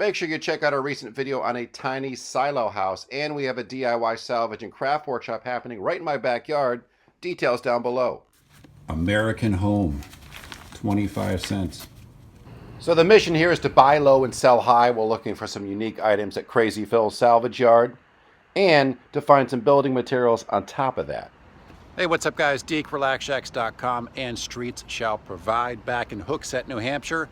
Make sure you check out our recent video on a tiny silo house, and we have a DIY salvage and craft workshop happening right in my backyard. Details down below. American Home, 25 cents. So the mission here is to buy low and sell high while looking for some unique items at Crazy Phil's salvage yard, and to find some building materials on top of that. Hey, what's up guys? DekeRelaxShacks.com and Streets Shall Provide, back in Hooksett, New Hampshire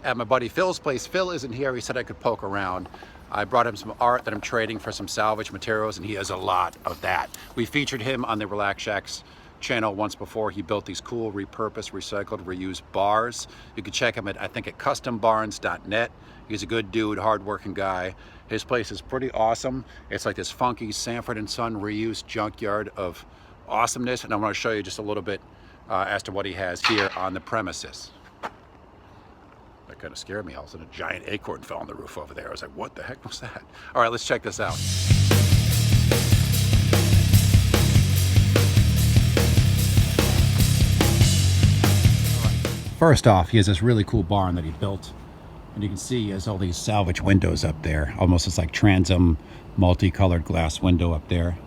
at my buddy Phil's place. Phil isn't here. He said I could poke around. I brought him some art that I'm trading for some salvage materials, and he has a lot of that. We featured him on the Relax Shacks channel once before. He built these cool repurposed, recycled, reused bars. You can check him at, I think, at custombarns.net. He's a good dude, hardworking guy. His place is pretty awesome. It's like this funky Sanford & Son reused junkyard of awesomeness, and I want to show you just a little bit as to what he has here on the premises. That kind of scared me. All of a sudden, a giant acorn fell on the roof over there. I was like, what the heck was that? All right, let's check this out. First off, he has this really cool barn that he built, and you can see he has all these salvage windows up there. Almost it's like transom, multicolored glass window up there.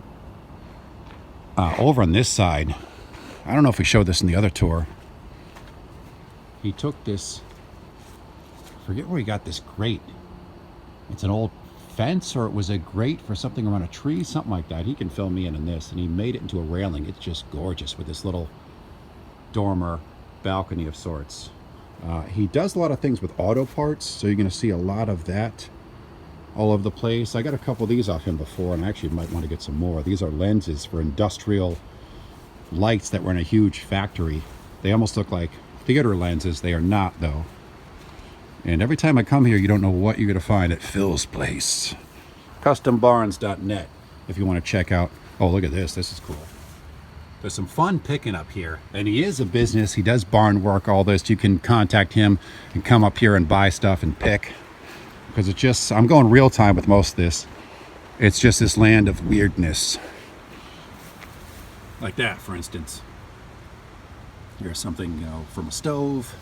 Over on this side, I don't know if we showed this in the other tour, he took this, I forget where he got this grate. It's an old fence, or it was a grate for something around a tree, something like that. He can fill me in this, and he made it into a railing. It's just gorgeous with this little dormer balcony of sorts. He does a lot of things with auto parts, so you're going to see a lot of that all over the place. I got a couple of these off him before, and I actually might want to get some more. These are lenses for industrial lights that were in a huge factory. They almost look like theater lenses. They are not, though. And every time I come here, you don't know what you're going to find at Phil's place. Custombarns.net if you want to check out. Oh, look at this. This is cool. There's some fun picking up here. And he is a business. He does barn work, all this. You can contact him and come up here and buy stuff and pick. Because it's just, I'm going real time with most of this. It's just this land of weirdness. Like that, for instance. Here's something, from a stove.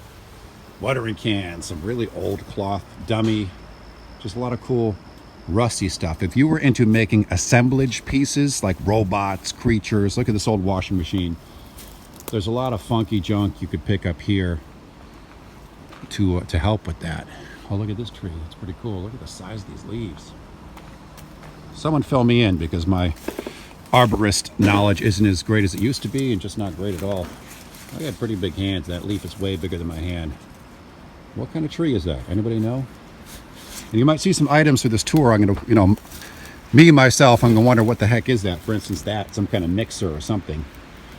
Watering can, some really old cloth dummy. Just a lot of cool rusty stuff. If you were into making assemblage pieces like robots, creatures, look at this old washing machine. There's a lot of funky junk you could pick up here to help with that. Oh, look at this tree. It's pretty cool. Look at the size of these leaves. Someone fill me in, because my arborist knowledge isn't as great as it used to be, and just not great at all. I got pretty big hands. That leaf is way bigger than my hand. What kind of tree is that? Anybody know? And you might see some items for this tour. I'm going to, me, myself, I'm going to wonder what the heck is that. For instance, that, some kind of mixer or something.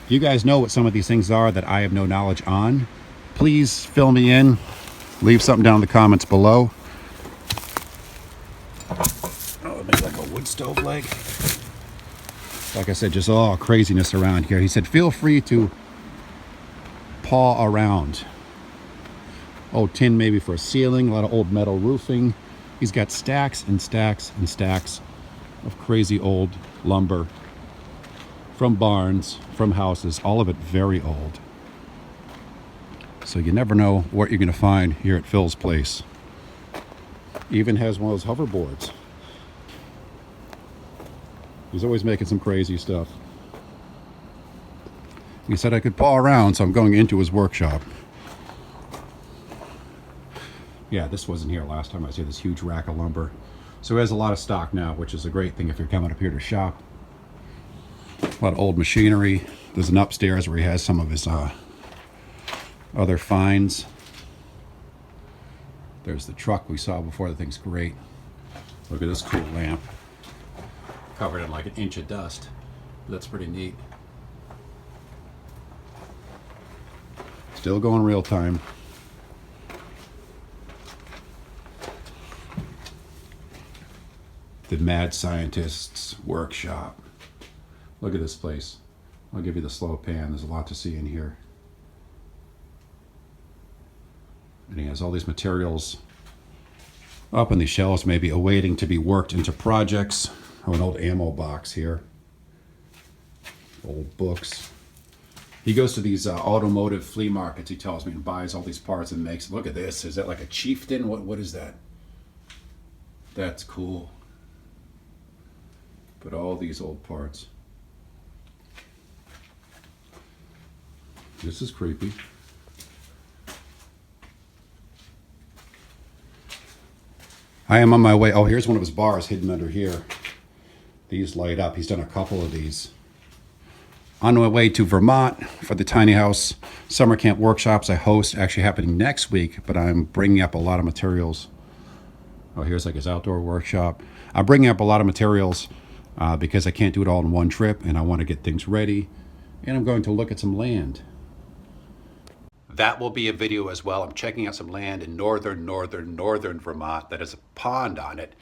If you guys know what some of these things are that I have no knowledge on, please fill me in. Leave something down in the comments below. Oh, maybe like a wood stove leg. Like I said, just all craziness around here. He said, feel free to paw around. Old tin maybe for a ceiling, a lot of old metal roofing. He's got stacks and stacks and stacks of crazy old lumber from barns, from houses, all of it very old. So you never know what you're going to find here at Phil's place. Even has one of those hoverboards. He's always making some crazy stuff. He said I could paw around, so I'm going into his workshop. Yeah, this wasn't here last time I was here, this huge rack of lumber. So he has a lot of stock now, which is a great thing if you're coming up here to shop. A lot of old machinery. There's an upstairs where he has some of his other finds. There's the truck we saw before. The thing's great. Look at this cool lamp. Covered in like an inch of dust. That's pretty neat. Still going real time. The Mad Scientist's Workshop. Look at this place. I'll give you the slow pan. There's a lot to see in here. And he has all these materials up on these shelves, maybe awaiting to be worked into projects. Oh, an old ammo box here. Old books. He goes to these automotive flea markets, he tells me, and buys all these parts and makes. Look at this. Is that like a Chieftain? What is that? That's cool. But all these old parts. This is creepy. I am on my way. Oh, here's one of his bars hidden under here. These light up. He's done a couple of these. On my way to Vermont for the tiny house summer camp workshops I host, actually happening next week, but I'm bringing up a lot of materials. Oh, here's like his outdoor workshop. I'm bringing up a lot of materials because I can't do it all in one trip, and I want to get things ready. And I'm going to look at some land. That will be a video as well. I'm checking out some land in northern Vermont that has a pond on it,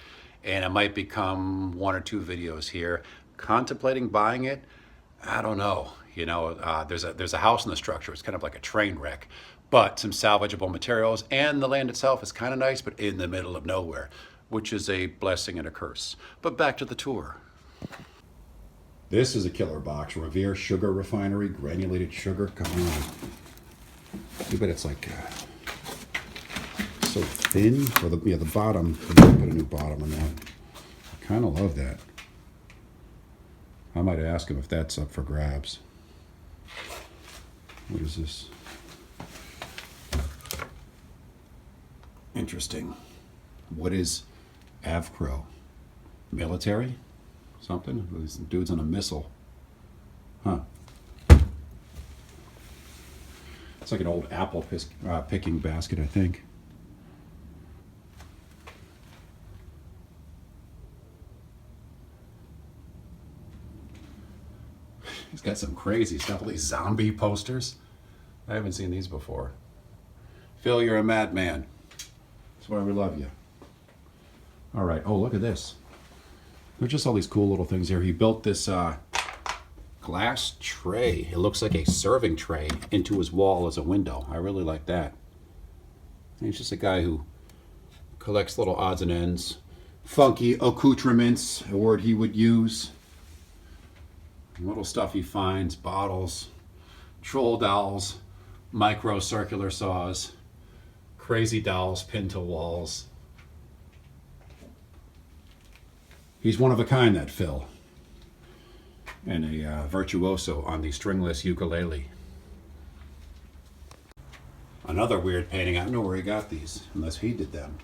and it might become 1 or 2 videos here. Contemplating buying it. I don't know. You know, there's a house in the structure. It's kind of like a train wreck, but some salvageable materials, and the land itself is kind of nice, but in the middle of nowhere, which is a blessing and a curse. But back to the tour. This is a killer box. Revere Sugar Refinery, granulated sugar. Come on. Too bad it's like so thin. For the bottom. I'm gonna put a new bottom on that. I kind of love that. I might ask him if that's up for grabs. What is this? Interesting. What is Avcro? Military? Something? These dudes on a missile. Huh. It's like an old apple picking basket, I think. He's got some crazy stuff, all these zombie posters. I haven't seen these before. Phil, you're a madman. That's why we love you. All right. Oh, look at this. There's just all these cool little things here. He built this glass tray. It looks like a serving tray into his wall as a window. I really like that. And he's just a guy who collects little odds and ends. Funky accoutrements, a word he would use. Little stuff he finds, bottles, troll dolls, micro circular saws, crazy dolls pinned to walls. He's one of a kind, that Phil. And a virtuoso on the stringless ukulele. Another weird painting. I don't know where he got these, unless he did them.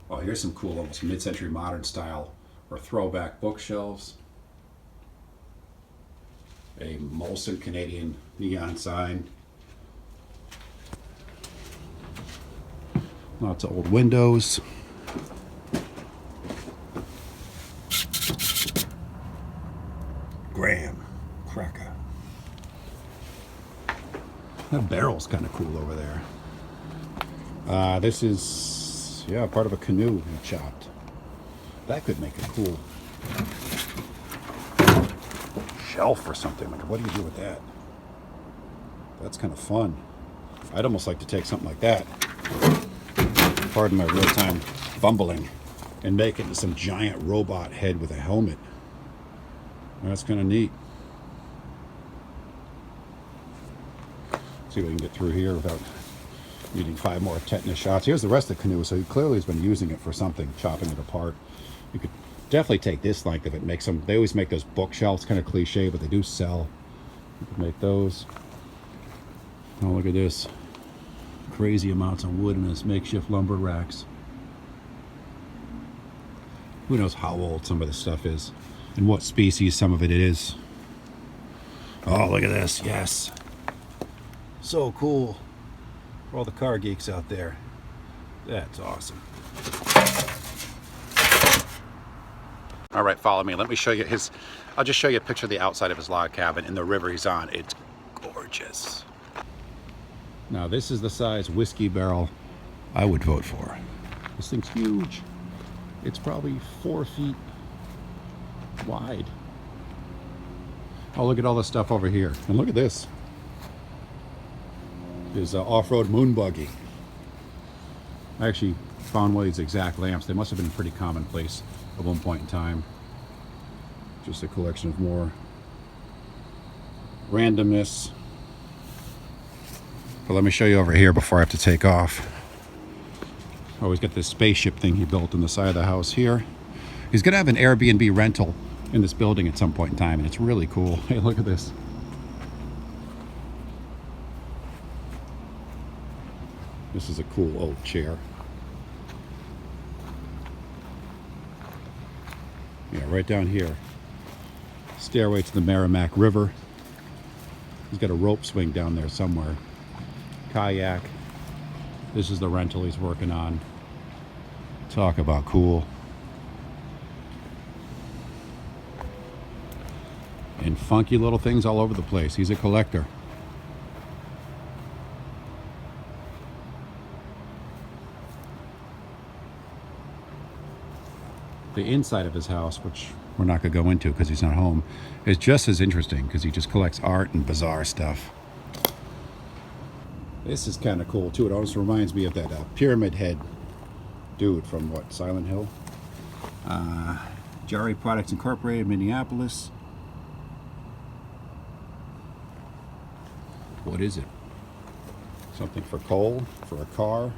Oh, here's some cool, almost mid-century modern style or throwback bookshelves. A Molson Canadian neon sign. Lots of old windows. Graham cracker. That barrel's kind of cool over there. This is, yeah, part of a canoe he chopped. That could make a cool shelf or something. Like, what do you do with that? That's kind of fun. I'd almost like to take something like that, pardon my real-time fumbling, and make it into some giant robot head with a helmet. That's kind of neat. See if we can get through here without needing 5 more tetanus shots. Here's the rest of the canoe, so he clearly has been using it for something, chopping it apart. You could definitely take this length of it, make some. They always make those bookshelves, kind of cliche, but they do sell. You could make those. Oh, look at this. Crazy amounts of wood in this makeshift lumber racks. Who knows how old some of this stuff is and what species some of it is. Oh, look at this. Yes. So cool. For all the car geeks out there. That's awesome. All right, follow me. Let me show you his. I'll just show you a picture of the outside of his log cabin and the river he's on. It's gorgeous. Now, this is the size whiskey barrel I would vote for. This thing's huge. It's probably 4 feet wide. Oh, look at all this stuff over here. And look at this. His off-road moon buggy. I actually found one of these exact lamps. They must have been pretty commonplace at one point in time. Just a collection of more randomness. But let me show you over here before I have to take off. Oh, he's got this spaceship thing he built on the side of the house here. He's going to have an Airbnb rental in this building at some point in time, and it's really cool. Hey, look at this. This is a cool old chair. Yeah, right down here. Stairway to the Merrimack River. He's got a rope swing down there somewhere. Kayak. This is the rental he's working on. Talk about cool. And funky little things all over the place. He's a collector. The inside of his house, which we're not going to go into because he's not home, is just as interesting because he just collects art and bizarre stuff. This is kind of cool too. It almost reminds me of that Pyramid Head dude from what, Silent Hill? Jari Products Incorporated, Minneapolis. What is it? Something for coal? For a car?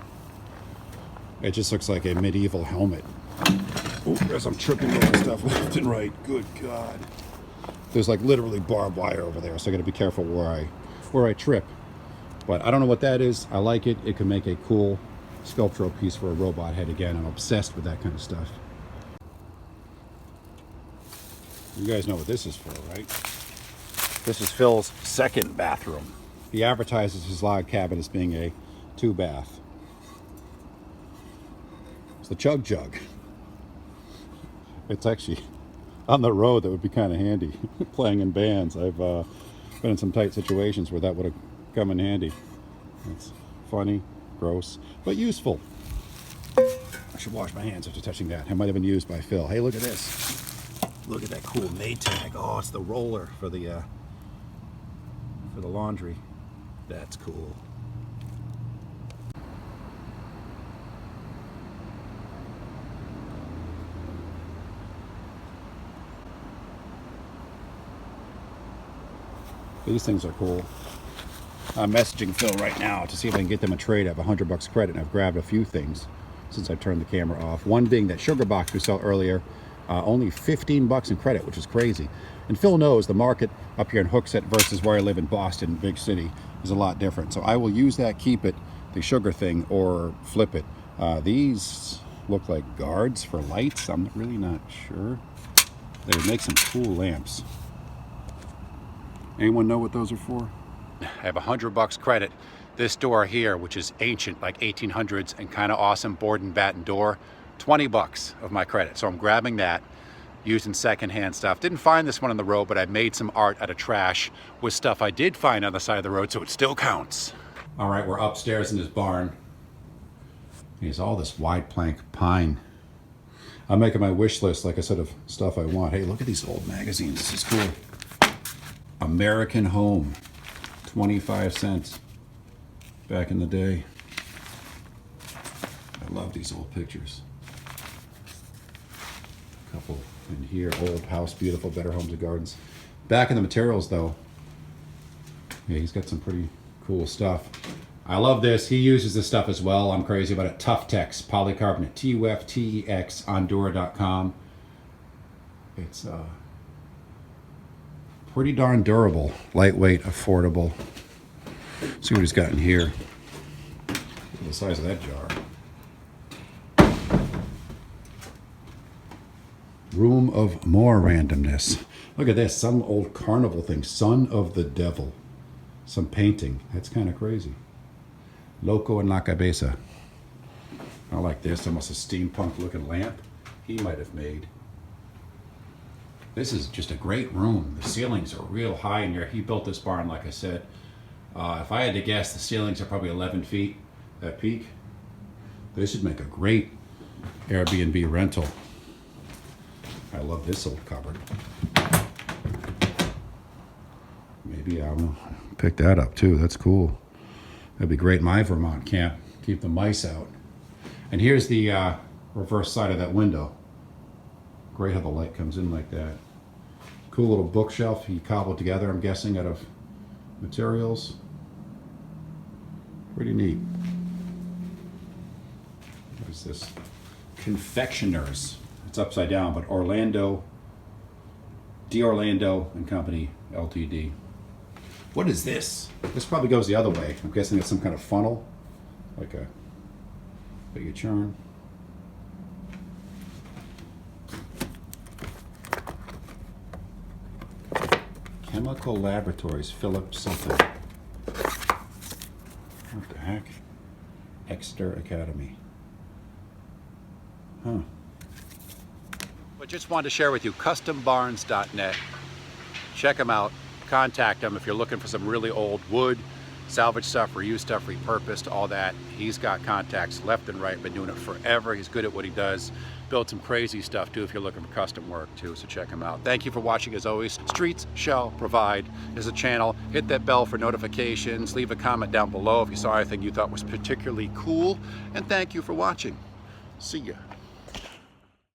It just looks like a medieval helmet. Oh, as I'm tripping over stuff left and right. Good God. There's like literally barbed wire over there, so I got to be careful where I trip. But I don't know what that is. I like it. It could make a cool sculptural piece for a robot head again. I'm obsessed with that kind of stuff. You guys know what this is for, right? This is Phil's second bathroom. He advertises his log cabin as being a 2-bath. It's the Chug Jug. It's actually on the road. That would be kind of handy. Playing in bands. I've been in some tight situations where that would have come in handy. It's funny, gross, but useful. I should wash my hands after touching that. It might have been used by Phil. Hey, look at this. Look at that cool Maytag. Oh, it's the roller for the laundry. That's cool. These things are cool. I'm messaging Phil right now to see if I can get them a trade. I have $100 credit, and I've grabbed a few things since I turned the camera off. One being that sugar box we saw earlier, only $15 in credit, which is crazy. And Phil knows the market up here in Hooksett versus where I live in Boston, big city, is a lot different. So I will use that, keep it, the sugar thing, or flip it. These look like guards for lights. I'm really not sure. They would make some cool lamps. Anyone know what those are for? I have $100 credit. This door here, which is ancient, like 1800s, and kind of awesome board and batten door, $20 of my credit. So I'm grabbing that, using secondhand stuff. Didn't find this one on the road, but I made some art out of trash with stuff I did find on the side of the road, so it still counts. All right, we're upstairs in this barn. There's all this wide plank pine. I'm making my wish list, like I said, of stuff I want. Hey, look at these old magazines. This is cool. American Home, 25 cents back in the day. I love these old pictures. A couple in here, old house, beautiful, better homes and gardens. Back in the materials though, yeah, he's got some pretty cool stuff. I love this. He uses this stuff as well. I'm crazy about it. Tough Tex, polycarbonate, TUF, TEX, Ondura.com. It's pretty darn durable, lightweight, affordable. See what he's got in here. Look at the size of that jar. Room of more randomness. Look at this, some old carnival thing. Son of the Devil. Some painting. That's kind of crazy. Loco en la Cabeza. I like this, almost a steampunk looking lamp he might have made. This is just a great room. The ceilings are real high in here. He built this barn, like I said. If I had to guess, the ceilings are probably 11 feet at peak. This should make a great Airbnb rental. I love this old cupboard. Maybe I will pick that up too. That's cool. That'd be great in my Vermont camp. Keep the mice out. And here's the reverse side of that window. Great how the light comes in like that. Cool little bookshelf he cobbled together, I'm guessing, out of materials. Pretty neat. What is this? Confectioners. It's upside down, but Orlando, Orlando and Company, Ltd. What is this? This probably goes the other way. I'm guessing it's some kind of funnel, like a churn. Chemical Laboratories, Phillips something. What the heck? Exeter Academy. Huh. But just wanted to share with you, custombarns.net. Check them out. Contact him if you're looking for some really old wood, salvage stuff, reused stuff, repurposed, all that. He's got contacts left and right, been doing it forever. He's good at what he does. Built some crazy stuff too if you're looking for custom work too, so check him out. Thank you for watching as always. Streets Shall Provide is a channel. Hit that bell for notifications. Leave a comment down below if you saw anything you thought was particularly cool. And thank you for watching. See ya.